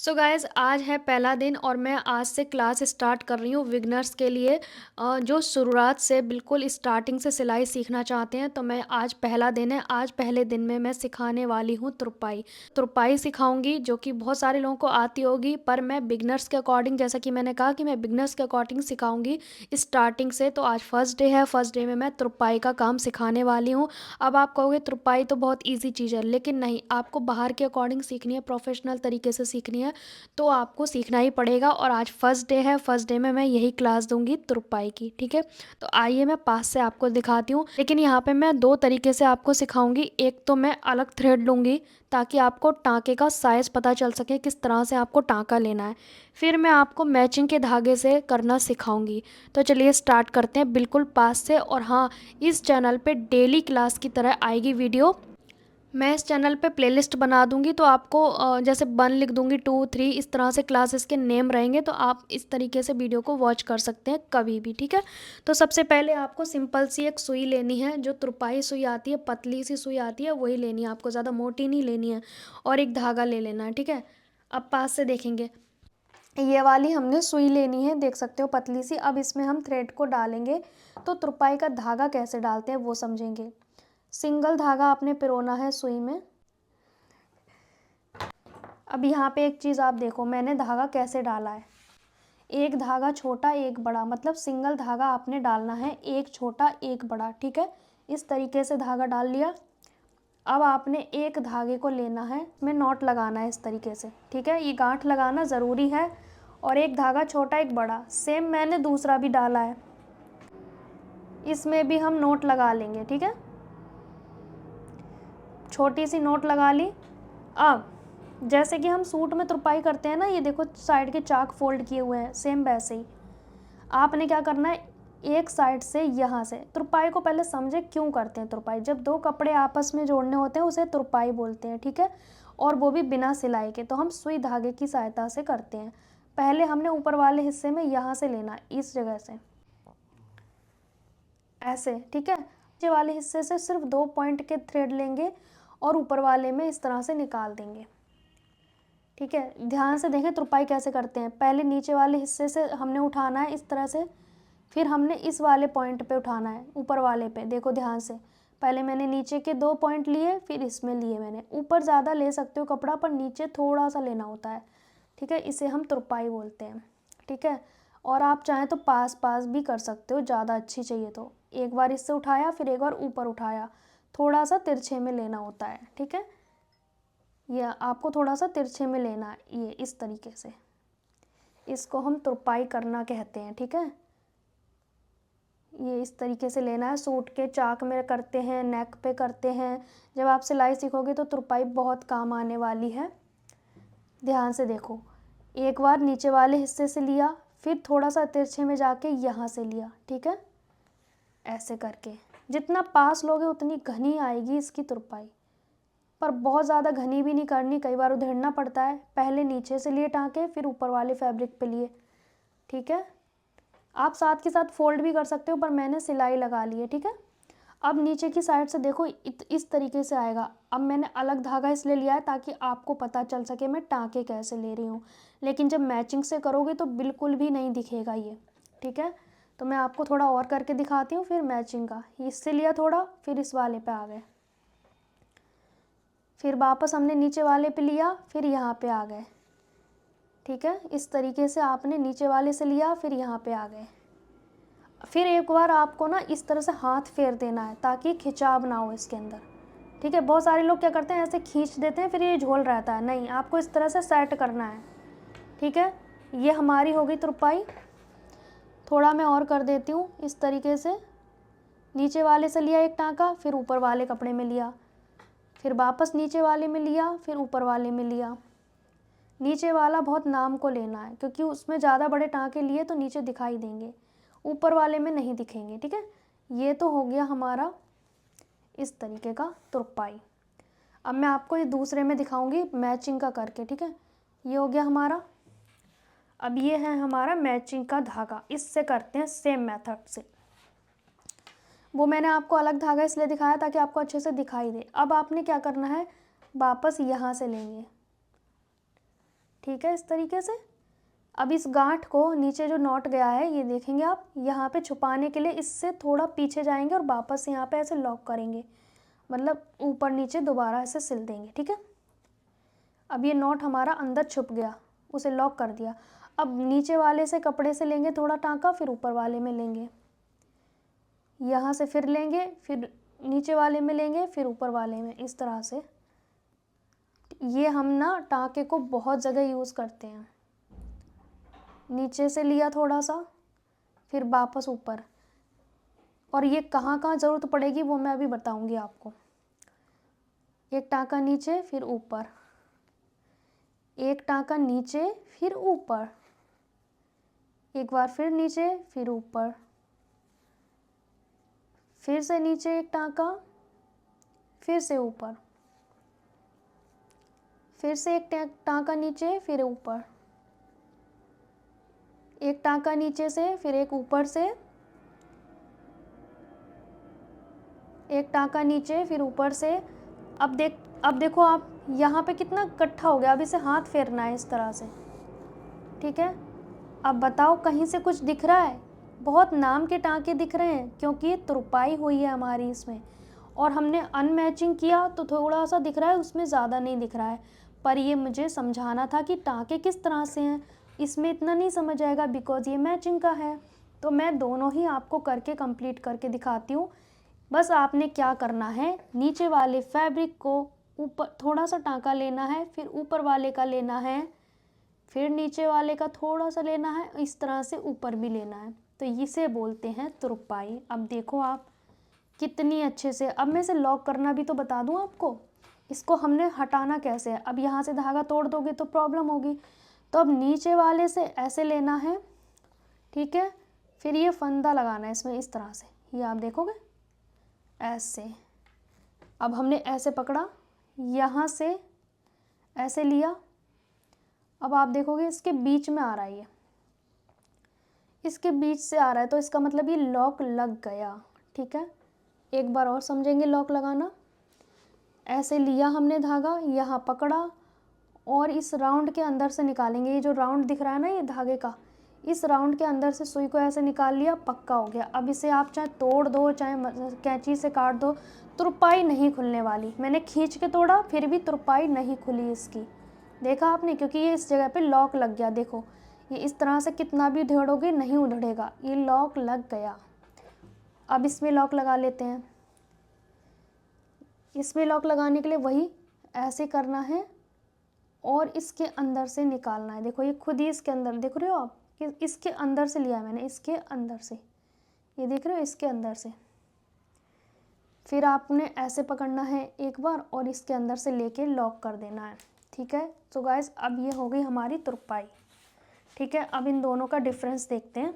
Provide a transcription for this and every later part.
So guys आज है पहला दिन और मैं आज से क्लास स्टार्ट कर रही हूँ बिगनर्स के लिए जो शुरुआत से बिल्कुल स्टार्टिंग से सिलाई सीखना चाहते हैं। तो मैं आज पहला दिन है। आज पहले दिन में मैं सिखाने वाली हूँ तुरपाई। तुरपाई सिखाऊंगी जो कि बहुत सारे लोगों को आती होगी, पर मैं बिगनर्स के अकॉर्डिंग, जैसा कि मैंने कहा कि मैं बिगनर्स के अकॉर्डिंग सिखाऊंगी स्टार्टिंग से। तो आज फर्स्ट डे है। फर्स्ट डे में मैं तुरपाई का काम सिखाने वाली हूँ। अब आप कहोगे तुरपाई तो बहुत ईजी चीज़ है, लेकिन नहीं, आपको बाहर के अकॉर्डिंग सीखनी है, प्रोफेशनल तरीके से सीखनी है, तो आपको सीखना ही पड़ेगा। और आज फर्स्ट डे है। फर्स्ट डे में मैं यही क्लास दूंगी तुरपाई की, ठीक है। तो आइए मैं पास से आपको दिखाती हूँ, लेकिन यहाँ पे मैं दो तरीके से आपको सिखाऊंगी। एक तो मैं अलग थ्रेड लूँगी ताकि आपको टाँके का साइज़ पता चल सके, किस तरह से आपको टाँका लेना है। फिर मैं आपको मैचिंग के धागे से करना सिखाऊंगी। तो चलिए स्टार्ट करते हैं बिल्कुल पास से। और हाँ, इस चैनल पे डेली क्लास की तरह आएगी वीडियो। मैं इस चैनल पे प्लेलिस्ट बना दूंगी, तो आपको जैसे 1 लिख दूंगी, 2 3 इस तरह से क्लासेस के नेम रहेंगे, तो आप इस तरीके से वीडियो को वॉच कर सकते हैं कभी भी, ठीक है। तो सबसे पहले आपको सिंपल सी एक सुई लेनी है, जो तुरपाई सुई आती है, पतली सी सुई आती है, वही लेनी है आपको, ज़्यादा मोटी नहीं लेनी है। और एक धागा ले लेना है, ठीक है। अब पास से देखेंगे, ये वाली हमने सुई लेनी है, देख सकते हो पतली सी। अब इसमें हम थ्रेड को डालेंगे। तो तुरपाई का धागा कैसे डालते हैं वो समझेंगे। सिंगल धागा आपने पिरोना है सुई में। अब यहाँ पे एक चीज़ आप देखो, मैंने धागा कैसे डाला है। एक धागा छोटा एक बड़ा, मतलब सिंगल धागा आपने डालना है, एक छोटा एक बड़ा, ठीक है। इस तरीके से धागा डाल लिया। अब आपने एक धागे को लेना है, में नॉट लगाना है इस तरीके से, ठीक है। ये गांठ लगाना ज़रूरी है। और एक धागा छोटा एक बड़ा, सेम मैंने दूसरा भी डाला है, इसमें भी हम नोट लगा लेंगे, ठीक है। छोटी सी नोट लगा ली। अब जैसे कि हम सूट में तुरपाई करते हैं ना, ये देखो साइड के चाक फोल्ड किए हुए हैं, सेम वैसे ही आपने क्या करना है, एक साइड से यहाँ से तुरपाई को पहले समझे क्यों करते हैं तुरपाई। जब दो कपड़े आपस में जोड़ने होते हैं उसे तुरपाई बोलते हैं, ठीक है। और वो भी बिना सिलाई के, तो हम सुई धागे की सहायता से करते हैं। पहले हमने ऊपर वाले हिस्से में यहाँ से लेना है, इस जगह से ऐसे, ठीक है। नीचे वाले हिस्से से सिर्फ 2 पॉइंट के थ्रेड लेंगे और ऊपर वाले में इस तरह से निकाल देंगे, ठीक है। ध्यान से देखें तुरपाई कैसे करते हैं। पहले नीचे वाले हिस्से से हमने उठाना है इस तरह से, फिर हमने इस वाले पॉइंट पे उठाना है, ऊपर वाले पे। देखो ध्यान से, पहले मैंने नीचे के 2 पॉइंट लिए, फिर इसमें लिए मैंने। ऊपर ज़्यादा ले सकते हो कपड़ा, पर नीचे थोड़ा सा लेना होता है, ठीक है। इसे हम तुरपाई बोलते हैं, ठीक है। और आप चाहें तो पास पास भी कर सकते हो, ज़्यादा अच्छी चाहिए तो। एक बार इससे उठाया, फिर एक बार ऊपर उठाया, थोड़ा सा तिरछे में लेना होता है, ठीक है। यह आपको थोड़ा सा तिरछे में लेना है, ये इस तरीके से। इसको हम तुरपाई करना कहते हैं, ठीक है। ये इस तरीके से लेना है। सूट के चाक में करते हैं, नेक पे करते हैं। जब आप सिलाई सीखोगे तो तुरपाई बहुत काम आने वाली है। ध्यान से देखो, एक बार नीचे वाले हिस्से से लिया, फिर थोड़ा सा तिरछे में जाके यहाँ से लिया, ठीक है। ऐसे करके जितना पास लोगे उतनी घनी आएगी इसकी तुरपाई, पर बहुत ज़्यादा घनी भी नहीं करनी, कई बार उधेड़ना पड़ता है। पहले नीचे से लिए टाँके, फिर ऊपर वाले फैब्रिक पे लिए, ठीक है। आप साथ के साथ फोल्ड भी कर सकते हो, पर मैंने सिलाई लगा ली है, ठीक है। अब नीचे की साइड से देखो, इस तरीके से आएगा। अब मैंने अलग धागा इसलिए लिया है ताकि आपको पता चल सके मैं टाँके कैसे ले रही हूँ, लेकिन जब मैचिंग से करोगे तो बिल्कुल भी नहीं दिखेगा ये, ठीक है। तो मैं आपको थोड़ा और करके दिखाती हूँ। फिर मैचिंग का इससे लिया थोड़ा, फिर इस वाले पे आ गए, फिर वापस हमने नीचे वाले पे लिया, फिर यहाँ पे आ गए, ठीक है। इस तरीके से आपने नीचे वाले से लिया, फिर यहाँ पे आ गए। फिर एक बार आपको ना इस तरह से हाथ फेर देना है ताकि खिंचाव ना हो इसके अंदर, ठीक है। बहुत सारे लोग क्या करते हैं, ऐसे खींच देते हैं, फिर ये झोल रहता है। नहीं, आपको इस तरह से सेट करना है, ठीक है। ये हमारी हो गई तुरपाई। थोड़ा मैं और कर देती हूँ इस तरीके से। नीचे वाले से लिया एक टाँका, फिर ऊपर वाले कपड़े में लिया, फिर वापस नीचे वाले में लिया, फिर ऊपर वाले में लिया। नीचे वाला बहुत नाम को लेना है, क्योंकि उसमें ज़्यादा बड़े टाँके लिए तो नीचे दिखाई देंगे, ऊपर वाले में नहीं दिखेंगे, ठीक है। ये तो हो गया हमारा इस तरीके का तुरपाई। अब मैं आपको ये दूसरे में दिखाऊंगी मैचिंग का करके, ठीक है। ये हो गया हमारा। अब ये है हमारा मैचिंग का धागा, इससे करते हैं सेम मेथड से। वो मैंने आपको अलग धागा इसलिए दिखाया ताकि आपको अच्छे से दिखाई दे। अब आपने क्या करना है, वापस यहाँ से लेंगे, ठीक है, इस तरीके से। अब इस गांठ को नीचे जो नॉट गया है ये देखेंगे आप, यहाँ पे छुपाने के लिए इससे थोड़ा पीछे जाएंगे और वापस यहाँ पे ऐसे लॉक करेंगे, मतलब ऊपर नीचे दोबारा ऐसे सिल देंगे। ठीक है, अब ये नॉट हमारा अंदर छुप गया, उसे लॉक कर दिया। अब नीचे वाले से कपड़े से लेंगे थोड़ा टाँका, फिर ऊपर वाले में लेंगे, यहाँ से फिर लेंगे, फिर नीचे वाले में लेंगे, फिर ऊपर वाले में, इस तरह से। ये हम ना टाँके को बहुत जगह यूज़ करते हैं। नीचे से लिया थोड़ा सा, फिर वापस ऊपर, और ये कहाँ कहाँ ज़रूरत पड़ेगी वो मैं अभी बताऊंगी आपको। एक टाँका नीचे फिर ऊपर, एक टाँका नीचे फिर ऊपर, एक बार फिर नीचे फिर ऊपर, फिर से नीचे एक टाँका, फिर से ऊपर, फिर से एक टाँका नीचे फिर ऊपर, एक टाँका नीचे से, फिर एक ऊपर से, एक टाँका नीचे फिर ऊपर से। अब देखो आप यहाँ पे कितना इकट्ठा हो गया। अब इसे हाथ फेरना है इस तरह से। ठीक है, अब बताओ कहीं से कुछ दिख रहा है? बहुत नाम के टाँके दिख रहे हैं क्योंकि ये तुरपाई हुई है हमारी इसमें, और हमने अनमैचिंग किया तो थोड़ा सा दिख रहा है, उसमें ज़्यादा नहीं दिख रहा है। पर ये मुझे समझाना था कि टाँके किस तरह से हैं, इसमें इतना नहीं समझ आएगा बिकॉज़ ये मैचिंग का है। तो मैं दोनों ही आपको करके कंप्लीट करके दिखाती हूँ। बस आपने क्या करना है, नीचे वाले फैब्रिक को ऊपर थोड़ा सा टाँका लेना है, फिर ऊपर वाले का लेना है, फिर नीचे वाले का थोड़ा सा लेना है, इस तरह से ऊपर भी लेना है। तो इसे बोलते हैं तुरपाई। अब देखो आप कितनी अच्छे से। अब मैं इसे लॉक करना भी तो बता दूं आपको, इसको हमने हटाना कैसे है। अब यहाँ से धागा तोड़ दोगे तो प्रॉब्लम होगी, तो अब नीचे वाले से ऐसे लेना है। ठीक है, फिर ये फंदा लगाना है इसमें इस तरह से, ये आप देखोगे ऐसे। अब हमने ऐसे पकड़ा, यहाँ से ऐसे लिया, अब आप देखोगे इसके बीच में आ रहा है, ये इसके बीच से आ रहा है, तो इसका मतलब ये लॉक लग गया। ठीक है, एक बार और समझेंगे लॉक लगाना। ऐसे लिया हमने धागा, यहाँ पकड़ा और इस राउंड के अंदर से निकालेंगे। ये जो राउंड दिख रहा है ना ये धागे का, इस राउंड के अंदर से सुई को ऐसे निकाल लिया, पक्का हो गया। अब इसे आप चाहे तोड़ दो, चाहे कैंची से काट दो, तुरपाई नहीं खुलने वाली। मैंने खींच के तोड़ा फिर भी तुरपाई नहीं खुली इसकी, देखा आपने, क्योंकि ये इस जगह पे लॉक लग गया। देखो ये इस तरह से कितना भी उधेड़ोगे नहीं उधड़ेगा, ये लॉक लग गया। अब इसमें लॉक लगा लेते हैं। इसमें लॉक लगाने के लिए वही ऐसे करना है और इसके अंदर से निकालना है। देखो ये खुद ही इसके अंदर, देख रहे हो आप कि इसके अंदर से लिया मैंने, इसके अंदर से, ये देख रहे हो, इसके अंदर से। फिर आपने ऐसे पकड़ना है एक बार और इसके अंदर से लेके लॉक कर देना है। ठीक है, तो गाइस अब ये हो गई हमारी तुरपाई। ठीक है, अब इन दोनों का डिफरेंस देखते हैं।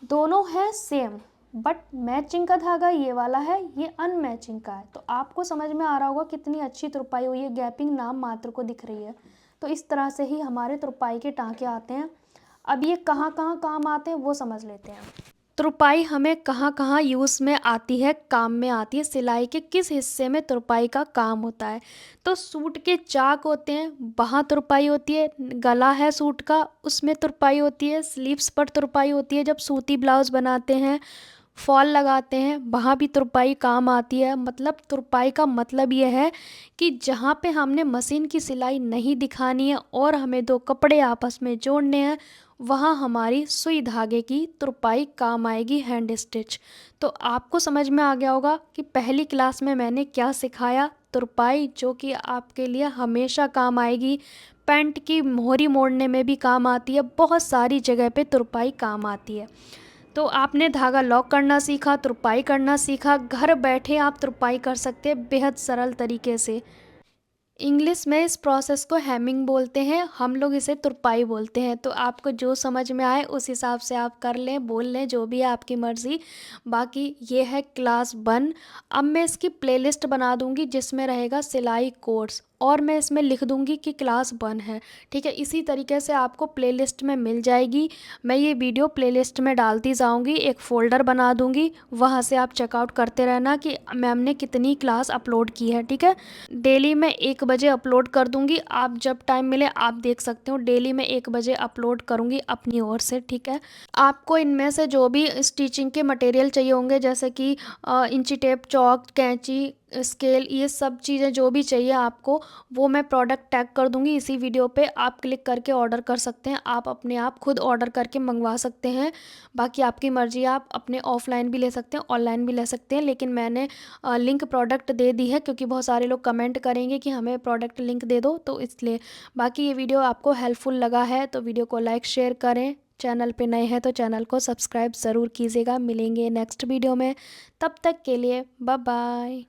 दोनों है सेम, बट मैचिंग का धागा ये वाला है, ये अनमैचिंग का है। तो आपको समझ में आ रहा होगा कितनी अच्छी तुरपाई हुई है, गैपिंग नाम मात्र को दिख रही है। तो इस तरह से ही हमारे तुरपाई के टाँके आते हैं। अब ये कहाँ कहाँ काम आते हैं वो समझ लेते हैं। तुरपाई हमें कहाँ कहाँ यूज़ में आती है, काम में आती है, सिलाई के किस हिस्से में तुरपाई का काम होता है। तो सूट के चाक होते हैं, वहाँ तुरपाई होती है। गला है सूट का, उसमें तुरपाई होती है। स्लीव्स पर तुरपाई होती है, जब सूती ब्लाउज़ बनाते हैं, फॉल लगाते हैं, वहाँ भी तुरपाई काम आती है। मतलब तुरपाई का मतलब ये है कि जहाँ पे हमने मशीन की सिलाई नहीं दिखानी है और हमें दो कपड़े आपस में जोड़ने हैं, वहाँ हमारी सुई धागे की तुरपाई काम आएगी, हैंड स्टिच। तो आपको समझ में आ गया होगा कि पहली क्लास में मैंने क्या सिखाया, तुरपाई, जो कि आपके लिए हमेशा काम आएगी। पैंट की मोहरी मोड़ने में भी काम आती है, बहुत सारी जगह पे तुरपाई काम आती है। तो आपने धागा लॉक करना सीखा, तुरपाई करना सीखा, घर बैठे आप तुरपाई कर सकते हैं बेहद सरल तरीके से। इंग्लिश में इस प्रोसेस को हेमिंग बोलते हैं, हम लोग इसे तुरपाई बोलते हैं। तो आपको जो समझ में आए उस हिसाब से आप कर लें, बोल लें, जो भी है आपकी मर्ज़ी। बाकी ये है क्लास 1। अब मैं इसकी प्लेलिस्ट बना दूंगी जिसमें रहेगा सिलाई कोर्स, और मैं इसमें लिख दूंगी कि क्लास 1 है। ठीक है, इसी तरीके से आपको प्लेलिस्ट में मिल जाएगी। मैं ये वीडियो प्लेलिस्ट में डालती जाऊंगी, एक फ़ोल्डर बना दूंगी, वहाँ से आप चेकआउट करते रहना कि मैम ने कितनी क्लास अपलोड की है। ठीक है, डेली मैं 1 बजे अपलोड कर दूंगी, आप जब टाइम मिले आप देख सकते हो। डेली मैं 1 बजे अपलोड करूंगी अपनी ओर से। ठीक है, आपको इनमें से जो भी स्टिचिंग के मटेरियल चाहिए होंगे, जैसे कि इंची टेप, चौक, कैंची, स्केल, ये सब चीज़ें जो भी चाहिए आपको, वो मैं प्रोडक्ट टैग कर दूंगी इसी वीडियो पे। आप क्लिक करके ऑर्डर कर सकते हैं, आप अपने आप खुद ऑर्डर करके मंगवा सकते हैं। बाकी आपकी मर्ज़ी, आप अपने ऑफलाइन भी ले सकते हैं, ऑनलाइन भी ले सकते हैं, लेकिन मैंने लिंक प्रोडक्ट दे दी है क्योंकि बहुत सारे लोग कमेंट करेंगे कि हमें प्रोडक्ट लिंक दे दो, तो इसलिए। बाकी ये वीडियो आपको हेल्पफुल लगा है तो वीडियो को लाइक शेयर करें, चैनल पे नए हैं तो चैनल को सब्सक्राइब ज़रूर कीजिएगा। मिलेंगे नेक्स्ट वीडियो में, तब तक के लिए बाय बाय।